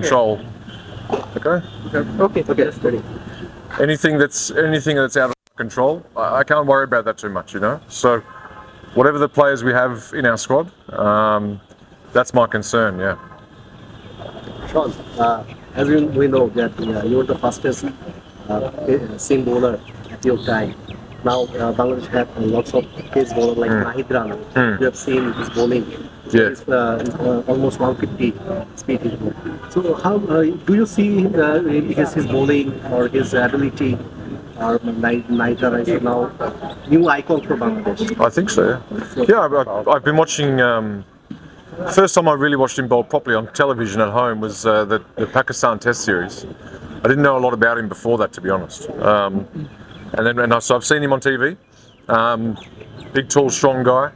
control. Okay. Okay. That's good. Anything that's out of control, I can't worry about that too much, you know. So whatever the players we have in our squad, that's my concern. Yeah. Sean, as we know that you were the fastest seam bowler at your time. Now Bangladesh have lots of pace bowler like Mahid Rana. You have seen his bowling. Yeah. It's almost 150 speed. So how do you see his bowling or his ability? Or Naitra is now new icon for Bangladesh. I think so. Yeah. I've been watching. First time I really watched him bowl properly on television at home was the Pakistan Test series. I didn't know a lot about him before that, to be honest. So I've seen him on TV. Big, tall, strong guy.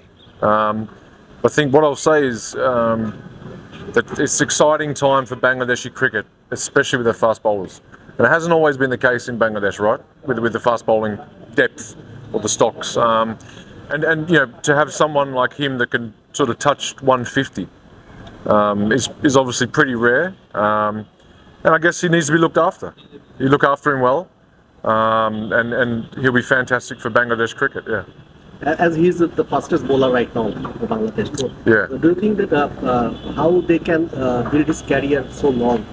I think what I'll say is that it's exciting time for Bangladeshi cricket, especially with their fast bowlers. And it hasn't always been the case in Bangladesh, right? With the fast bowling depth or the stocks. And you know, to have someone like him that can sort of touch 150 is obviously pretty rare. And I guess he needs to be looked after. You look after him well, and he'll be fantastic for Bangladesh cricket. Yeah. As he's the fastest bowler right now for Bangladesh. So, yeah. Do you think that how they can build his career so long?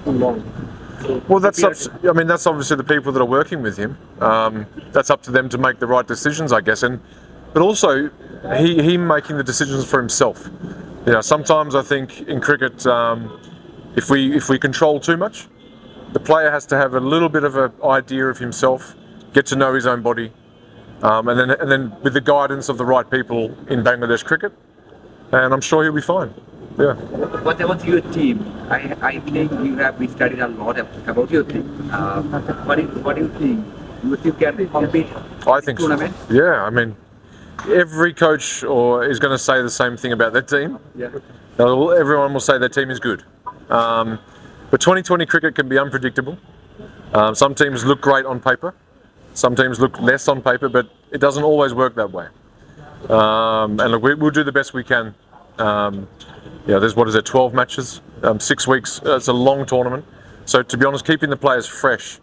So well, that's obviously the people that are working with him. That's up to them to make the right decisions, I guess. But also, he making the decisions for himself. You know, sometimes I think in cricket, if we control too much, the player has to have a little bit of an idea of himself, get to know his own body, and then with the guidance of the right people in Bangladesh cricket, and I'm sure he'll be fine. Yeah. What about your team? I think we studied a lot about your team. What do you think? Your team can compete? I think so. Yeah, I mean, every coach is going to say the same thing about their team. Yeah. Everyone will say their team is good. But 2020 cricket can be unpredictable. Some teams look great on paper. Some teams look less on paper, but it doesn't always work that way. And look, we'll do the best we can. There's 12 matches, 6 weeks. It's a long tournament. So to be honest, keeping the players fresh,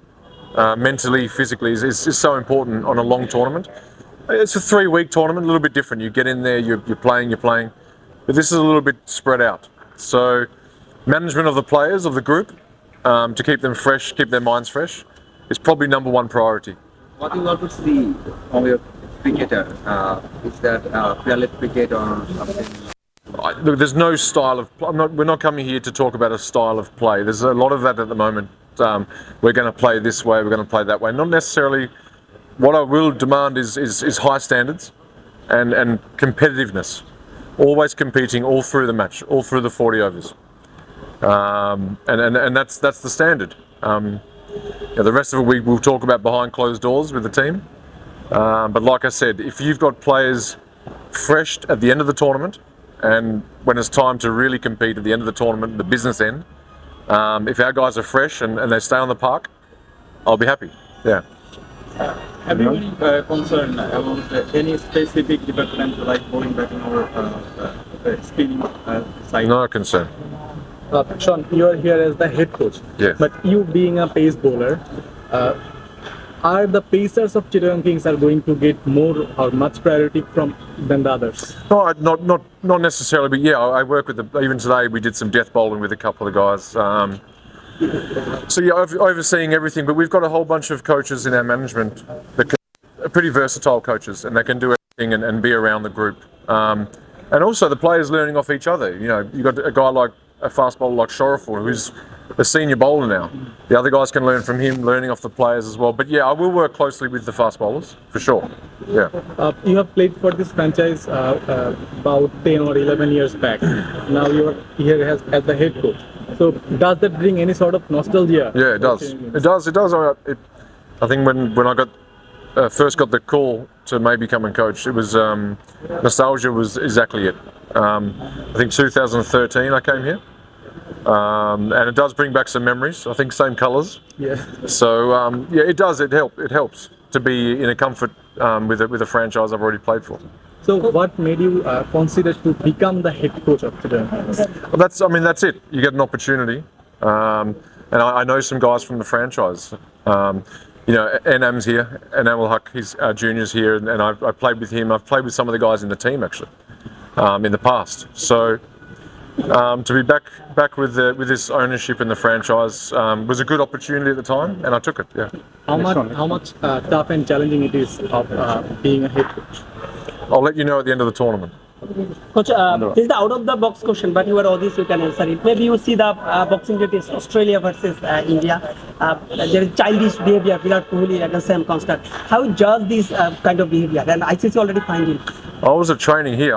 mentally, physically, is so important on a long tournament. It's a 3-week tournament, a little bit different. You get in there, you're playing. But this is a little bit spread out. So management of the players, of the group, to keep them fresh, keep their minds fresh, is probably number one priority. What do you want to see from your cricketer? Is that fearless cricket or something? Look, there's no style of. We're not coming here to talk about a style of play. There's a lot of that at the moment. We're going to play this way. We're going to play that way. Not necessarily. What I will demand is high standards, and competitiveness. Always competing all through the match, all through the 40 overs. And that's the standard. The rest of it we'll talk about behind closed doors with the team. But like I said, if you've got players fresh at the end of the tournament, and when it's time to really compete at the end of the tournament, the business end, if our guys are fresh and they stay on the park, I'll be happy. Yeah. Have you any concern about any specific department like bowling, batting, or spinning side? No concern. Sean, you are here as the head coach. Yes. But you being a pace bowler, are the pacers of Chittagong Kings are going to get more or much priority than the others? No, not necessarily, but yeah, I work with even today we did some death bowling with a couple of guys. So yeah, overseeing everything, but we've got a whole bunch of coaches in our management that are pretty versatile coaches, and they can do everything and be around the group. And also the players learning off each other. You know, you've got a guy like a fast bowler like Shorafor, who's a senior bowler now. The other guys can learn from him, learning off the players as well. But yeah, I will work closely with the fast bowlers, for sure. Yeah. You have played for this franchise about 10 or 11 years back. Now you are here as the head coach. So does that bring any sort of nostalgia? Yeah, it does. It does. I think when I first got the call to maybe come and coach, it was nostalgia was exactly it. I think 2013 I came here. And it does bring back some memories. I think same colours. Yeah. So yeah, it does. It helps to be in a comfort with a franchise I've already played for. So what made you consider to become the head coach of Chittagong? Well, that's it. You get an opportunity. And I know some guys from the franchise. Enam's here, Enam Ul Haq, he's juniors here, and I played with him. I've played with some of the guys in the team actually in the past. So to be back with this ownership in the franchise was a good opportunity at the time, and I took it. Yeah. How much tough and challenging it is of being a head coach? I'll let you know at the end of the tournament. Coach, this is the out of the box question, but you are obvious, you can answer it. Maybe you see the boxing test Australia versus India. There is childish behavior, Virat Kohli against Sam Constant. How you judge this kind of behavior? And ICC already fined him. I was at training here.